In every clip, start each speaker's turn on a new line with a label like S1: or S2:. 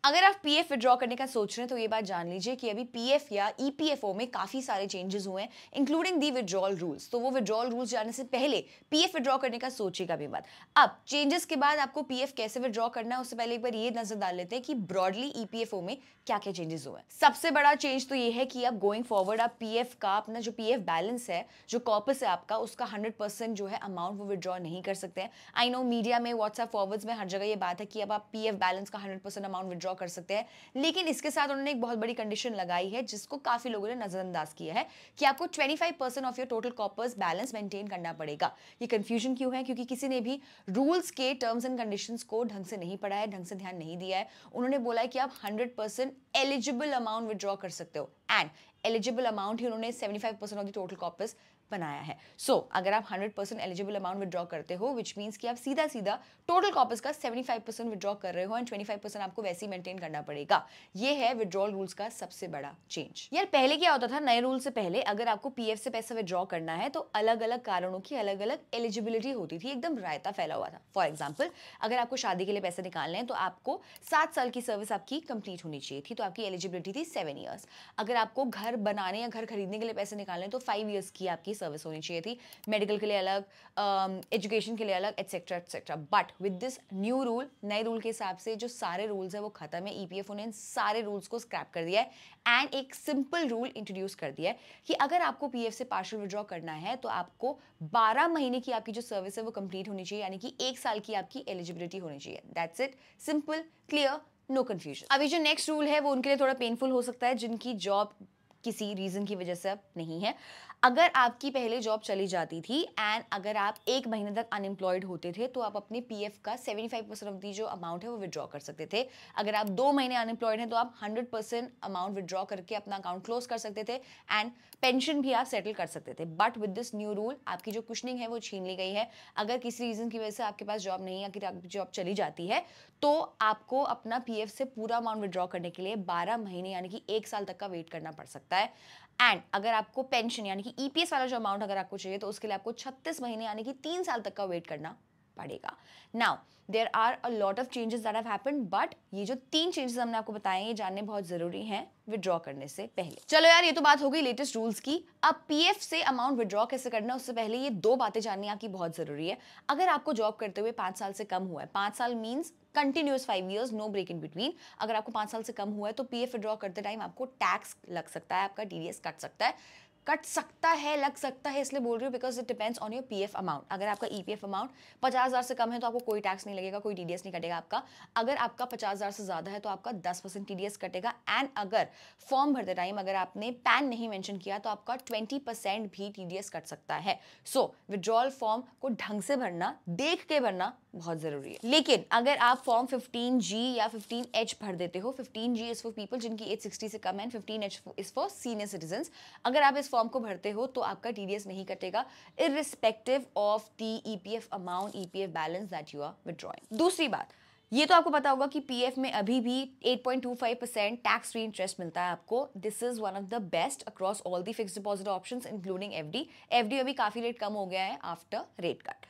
S1: अगर आप PF withdraw करने का सोच रहे हैं तो ये बात जान लीजिए कि अभी पीएफ या ईपीएफओ में काफी सारे चेंजेस हुए हैं, इंक्लूडिंग दी विड्रॉल रूल्स। तो वो विड्रॉल रूल्स जाने से पहले पीएफ विड्रॉ करने का सोचिएगा भी मत। अब चेंजेस के बाद आपको पीएफ कैसे विड्रॉ करना है उससे पहले एक बार ये नजर डाल लेते हैं कि ब्रॉडली ईपीएफओ में क्या क्या चेंजेस हुए हैं। सबसे बड़ा चेंज तो ये है कि अब गोइंग फॉरवर्ड आप पीएफ का अपना जो पीएफ बैलेंस है, जो कॉर्पस है आपका, उसका 100% जो है अमाउंट वो विड्रॉ नहीं कर सकते हैं। आई नो मीडिया में, व्हाट्सएप फॉरवर्ड्स में हर जगह ये बात है कि अब आप पीएफ बैलेंस का 100% अमाउंट विड्रॉ कर सकते हैं, लेकिन इसके साथ उन्होंने एक बहुत बड़ी कंडीशन लगाई है जिसको काफी लोगों ने नजरअंदाज किया है कि आपको 25% of your total corpus balance maintain करना पड़ेगा। ये कंफ्यूजन क्यों है? क्योंकि किसी ने भी रूल्स के टर्म्स एंड कंडीशंस को ढंग से नहीं पढ़ा है, ढंग से ध्यान नहीं दिया है। उन्होंने बोला है कि आप 100% एलिजिबल अमाउंट विड्रॉ कर सकते हो, एंड एलिजिबल अमाउंट ही उन्होंने 75% ऑफ द टोटल कॉर्पस बनाया है। सो अगर आप 100% एलिजिबल अमाउंट विड्रॉ करते हो, विच मींस कि आप सीधा सीधा टोटल कॉर्पस का 75% विड्रॉ कर रहे हो, एंड 25% आपको वैसे ही मेंटेन करना पड़ेगा। ये है विड्रॉल रूल्स का सबसे बड़ा चेंज। यार पहले क्या होता था, नए रूल से पहले अगर आपको पीएफ से पैसा विड्रॉ करना है तो अलग अलग कारणों की अलग अलग एलिजिबिलिटी होती थी, एकदम रायता फैला हुआ था। फॉर एग्जाम्पल, अगर आपको शादी के लिए पैसे निकालने हैं तो आपको 7 साल की सर्विस आपकी कंप्लीट होनी चाहिए थी, तो आपकी एलिजिबिलिटी थी 7 ईयर्स। अगर आपको घर बनाने या घर खरीदने के लिए पैसे निकालने तो 5 ईयर्स की आपकी सर्विस होनी चाहिए थी, मेडिकल के लिए अलग, एजुकेशन के लिए अलग, etcetera etcetera. But with this new rule, नए रूल के हिसाब से जो सारे रूल्स है वो खत्म है। ईपीएफओ ने इन सारे रूल्स को स्क्रैप कर दिया है एंड एक सिंपल रूल इंट्रोड्यूस कर दिया है कि अगर आपको पीएफ से पार्शियल विड्रॉ करना है तो आपको 12 महीने की आपकी जो सर्विस है वो कंप्लीट होनी चाहिए, यानी कि 1 साल की आपकी एलिजिबिलिटी होनी चाहिए। That's it, simple, clear, no confusion. अभी जो नेक्स्ट रूल है वो उनके लिए थोड़ा पेनफुल हो सकता है जिनकी जॉब किसी रीजन की वजह से अब नहीं है। अगर आपकी पहले जॉब चली जाती थी एंड अगर आप 1 महीने तक अनएम्प्लॉयड होते थे तो आप अपने पीएफ का 75% ऑफ दी जो अमाउंट है वो विड्रॉ कर सकते थे। अगर आप 2 महीने अनएम्प्लॉयड हैं तो आप 100% अमाउंट विड्रॉ करके अपना अकाउंट क्लोज कर सकते थे एंड पेंशन भी आप सेटल कर सकते थे। But with this new rule आपकी जो कुशनिंग है वो छीन ली गई है। अगर किसी रीजन की वजह से आपके पास जॉब नहीं है, कि आपकी जॉब चली जाती है, तो आपको अपना पीएफ से पूरा अमाउंट विड्रॉ करने के लिए 12 महीने यानी कि 1 साल तक का वेट करना पड़ सकता है। एंड अगर आपको पेंशन यानी कि ईपीएस वाला जो अमाउंट अगर आपको चाहिए तो उसके लिए आपको 36 महीने यानी कि 3 साल तक का वेट करना पड़ेगा। Now there are a lot of changes that have happened, but ये जो 3 चेंजेस हमने आपको बताए ये जानने बहुत जरूरी हैं विड्रॉ करने से पहले। चलो यार, ये तो बात हो गई लेटेस्ट रूल्स की। अब पीएफ से अमाउंट विड्रॉ कैसे करना है उससे पहले ये 2 बातें जाननी आपकी बहुत जरूरी है। अगर आपको जॉब करते हुए 5 साल से कम हुआ है, 5 साल means continuous 5 years, no break in between. अगर आपको 5 साल से कम हुआ है तो पीएफ विड्रॉ करते टाइम आपको टैक्स लग सकता है, आपका टीडीएस कट सकता है, लग सकता है इसलिए बोल रही हूँ because it depends on your PF amount. अगर आपका ईपीएफ अमाउंट 50,000 से कम है तो आपको कोई टैक्स नहीं लगेगा, कोई टीडीएस नहीं कटेगा आपका। अगर आपका 50,000 से ज्यादा है तो आपका 10% टीडीएस कटेगा। एंड अगर फॉर्म भरते टाइम अगर आपने पैन नहीं मेंशन किया तो आपका 20% भी टीडीएस कट सकता है। सो विड्रॉल फॉर्म को ढंग से भरना, देख के भरना बहुत जरूरी है। लेकिन अगर आप फॉर्म 15G या 15H भर देते हो, 15G इज फॉर पीपल जिनकी एज 60 से कम है, 15H is for senior citizen. अगर आप इस फॉर्म को भरते हो तो आपका टीडीएस नहीं कटेगा, irrespective of the EPF amount, EPF balance that you are withdrawing. दूसरी बात, ये तो आपको पता होगा कि पीएफ में अभी भी 8.25% टैक्स फ्री इंटरेस्ट मिलता है आपको। This is one of the best across all the fixed deposit options including FD. FD अभी काफी रेट कम हो गया है आफ्टर रेट कट।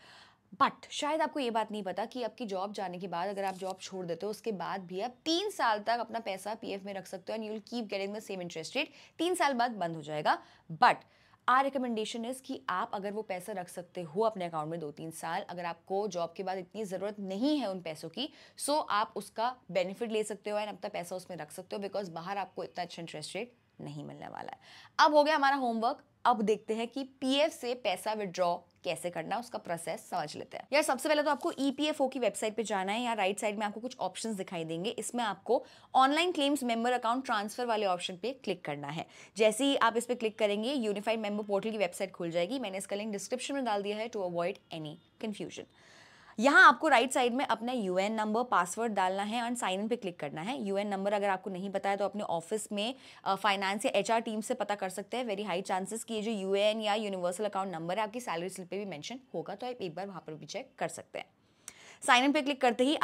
S1: बट शायद आपको ये बात नहीं पता कि आपकी जॉब जाने के बाद अगर आप जॉब छोड़ देते हो उसके बाद भी आप 3 साल तक अपना पैसा पीएफ में रख सकते हो and you will keep getting the same interest rate. 3 साल बाद बंद हो जाएगा। बट आर रिकमेंडेशन इज कि आप अगर वो पैसा रख सकते हो अपने अकाउंट में 2-3 साल, अगर आपको जॉब के बाद इतनी ज़रूरत नहीं है उन पैसों की, सो आप उसका बेनिफिट ले सकते हो एंड अपना पैसा उसमें रख सकते हो, बिकॉज बाहर आपको इतना अच्छा इंटरेस्ट रेट नहीं मिलने वाला है। अब हो गया हमारा होमवर्क। अब देखते हैं कि पीएफ से पैसा विड्रॉ कैसे करना, उसका प्रोसेस समझ लेते हैं। यार सबसे पहले तो आपको ईपीएफओ की वेबसाइट पे जाना है। यहाँ राइट साइड में आपको कुछ ऑप्शंस दिखाई देंगे, इसमें आपको online claims member account transfer वाले ऑप्शन पे क्लिक करना है। जैसे ही आप इस पे क्लिक करेंगे यूनिफाइड मेंबर पोर्टल की वेबसाइट खुल जाएगी। मैंने इसका लिंक डिस्क्रिप्शन में डाल दिया है टू अवॉइड एनी कंफ्यूजन। यहाँ आपको राइट साइड में अपना यूएन नंबर, पासवर्ड डालना है और साइन इन पे क्लिक करना है। यूएन नंबर अगर आपको नहीं पता है तो अपने ऑफिस में फाइनेंस या एचआर टीम से पता कर सकते हैं। वेरी हाई चांसेस कि ये जो यूएन या यूनिवर्सल अकाउंट नंबर है आपकी सैलरी स्लिप पे भी मेंशन होगा, तो आप एक बार वहाँ पर भी चेक कर सकते हैं। साइन इन पे क्लिक करते ही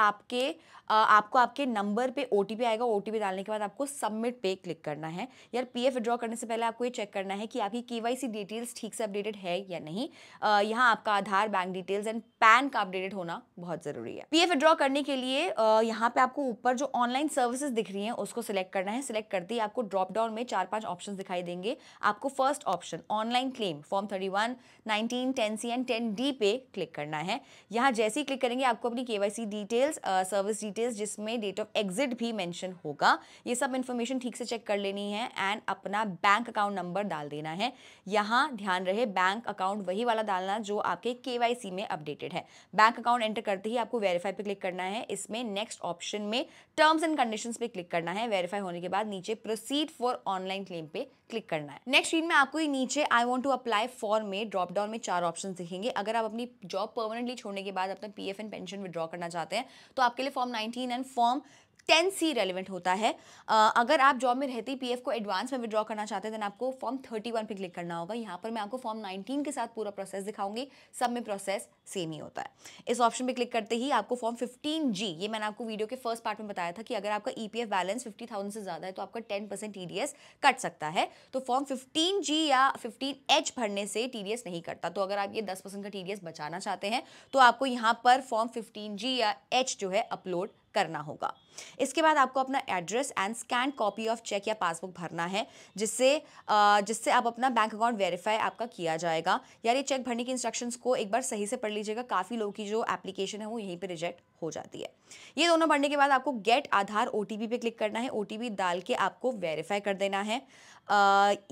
S1: आपको आपके नंबर पे OTP आएगा। OTP डालने के बाद आपको सबमिट पे क्लिक करना है। यार PF विड्रॉ करने से पहले आपको ये चेक करना है कि आपकी KYC डिटेल्स ठीक से अपडेटेड है या नहीं। यहाँ आपका आधार, बैंक डिटेल्स एंड पैन का अपडेटेड होना बहुत जरूरी है। PF विड्रॉ करने के लिए यहाँ पे आपको ऊपर जो ऑनलाइन सर्विसेज दिख रही हैं उसको सिलेक्ट करना है। सिलेक्ट करते ही आपको ड्रॉप डाउन में 4-5 ऑप्शन दिखाई देंगे। आपको first option online claim form 31, 19, 10C and 10D पे क्लिक करना है। यहाँ जैसे ही क्लिक करेंगे आपको अपनी KYC डिटेल्स, सर्विस डिटेल्स जिसमें डेट ऑफ एग्जिट भी मेंशन होगा, ये सब इन्फॉर्मेशन ठीक से चेक कर लेनी है एंड अपना बैंक अकाउंट नंबर डाल देना है। यहाँ ध्यान रहे बैंक अकाउंट वही वाला डालना जो आपके KYC में अपडेटेड है। बैंक अकाउंट एंटर करते ही आपको वेरीफाई पे क्लिक करना है। इसमें नेक्स्ट ऑप्शन में टर्म्स एंड कंडीशंस पे क्लिक करना है। वेरीफाई होने के बाद नीचे प्रोसीड फॉर ऑनलाइन क्लेम पे क्लिक करना है। नेक्स्ट स्क्रीन में आपको नीचे I want to apply for में ड्रॉप डाउन में 4 ऑप्शन दिखेंगे। अगर आप अपनी जॉब परमानेंटली छोड़ने के बाद अपना PF एंड पेंशन विड्रॉ करना चाहते हैं तो आपके लिए form 19 and form 10C relevant होता है। अगर आप जॉब में रहते ही PF को एडवांस में विड्रॉ करना चाहते हैं देन आपको फॉर्म 31 पे क्लिक करना होगा। यहाँ पर मैं आपको फॉर्म 19 के साथ पूरा प्रोसेस दिखाऊंगी, सब में प्रोसेस सेम ही होता है। इस ऑप्शन पे क्लिक करते ही आपको फॉर्म 15G, ये मैंने आपको वीडियो के फर्स्ट पार्ट में बताया था कि अगर आपका EPF बैलेंस 50,000 से ज़्यादा है तो आपका 10% TDS कट सकता है। तो फॉर्म 15G या 15H भरने से TDS नहीं कटता। तो अगर आप ये 10% का TDS बचाना चाहते हैं तो आपको यहाँ पर फॉर्म 15G या H जो है अपलोड करना होगा। इसके बाद आपको अपना address and scan copy of cheque या पासबुक भरना है जिससे आप अपना बैंक अकाउंट वेरीफाई आपका किया जाएगा। यार ये चेक भरने की इंस्ट्रक्शंस को एक बार सही से पढ़ लीजिएगा, काफ़ी लोगों की जो एप्लीकेशन है वो यहीं पे रिजेक्ट हो जाती है। ये दोनों भरने के बाद आपको गेट आधार OTP पे क्लिक करना है। OTP डाल के आपको वेरीफाई कर देना है।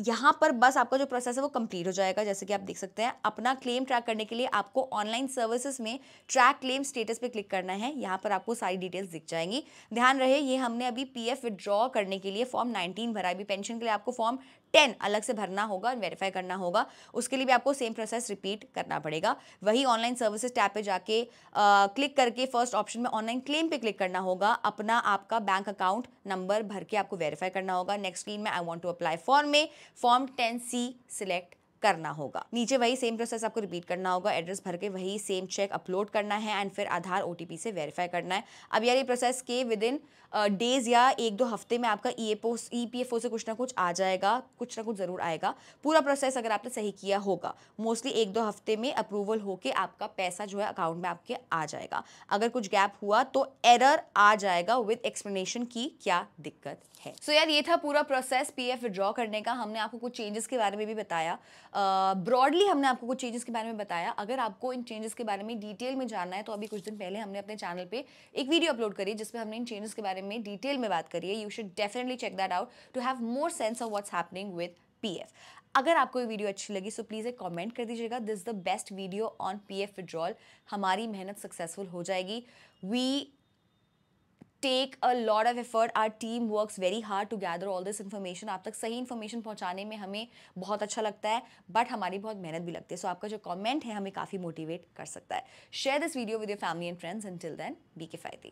S1: यहाँ पर बस आपका जो प्रोसेस है वो कंप्लीट हो जाएगा। जैसे कि आप देख सकते हैं, अपना क्लेम ट्रैक करने के लिए आपको ऑनलाइन सर्विसेज में ट्रैक क्लेम स्टेटस पे क्लिक करना है। यहाँ पर आपको सारी डिटेल्स दिख जाएंगी। ध्यान रहे ये हमने अभी PF विड्रॉ करने के लिए फॉर्म 19 भरा है। अभी पेंशन के लिए आपको फॉर्म 10 अलग से भरना होगा, वेरीफाई करना होगा। उसके लिए भी आपको सेम प्रोसेस रिपीट करना पड़ेगा। वही ऑनलाइन सर्विसेज टैब पे जाके क्लिक करके फर्स्ट ऑप्शन में ऑनलाइन क्लेम पे क्लिक करना होगा। अपना आपका बैंक अकाउंट नंबर भर के आपको वेरीफाई करना होगा। नेक्स्ट स्क्रीन में I want to apply for में फॉर्म 10C सिलेक्ट करना होगा। नीचे वही सेम प्रोसेस आपको रिपीट करना होगा। एड्रेस भर के वही सेम चेक अपलोड करना है एंड फिर आधार OTP से वेरीफाई करना है। अब यार ये प्रोसेस के विदिन डेज या 1-2 हफ्ते में आपका EPFO से कुछ ना कुछ आ जाएगा, कुछ ना कुछ ज़रूर आएगा। पूरा प्रोसेस अगर आपने सही किया होगा मोस्टली 1-2 हफ्ते में अप्रूवल होके आपका पैसा जो है अकाउंट में आपके आ जाएगा। अगर कुछ गैप हुआ तो एरर आ जाएगा विद एक्सप्लेनेशन की क्या दिक्कत है। सो यार ये था पूरा प्रोसेस PF विड्रॉ करने का। हमने आपको कुछ चेंजेस के बारे में भी बताया, ब्रॉडली हमने आपको कुछ चेंजेस के बारे में बताया। अगर आपको इन चेंजेस के बारे में डिटेल में जानना है तो अभी कुछ दिन पहले हमने अपने चैनल पे एक वीडियो अपलोड करी जिसमें हमने इन चेंजेस के बारे में डिटेल में बात करी है। You should definitely check that out to have more sense of what's happening with PF। अगर आपको ये वीडियो अच्छी लगी सो प्लीज़ एक कमेंट कर दीजिएगा, this the best video on PF withdrawal. हमारी मेहनत सक्सेसफुल हो जाएगी। We take a lot of effort, our team works very hard to gather all this information। आप तक सही इन्फॉर्मेशन पहुंचाने में हमें बहुत अच्छा लगता है बट हमारी बहुत मेहनत भी लगती है। सो आपका जो कमेंट है हमें काफ़ी मोटिवेट कर सकता है। Share this video with your family and friends. Until then be किफायती।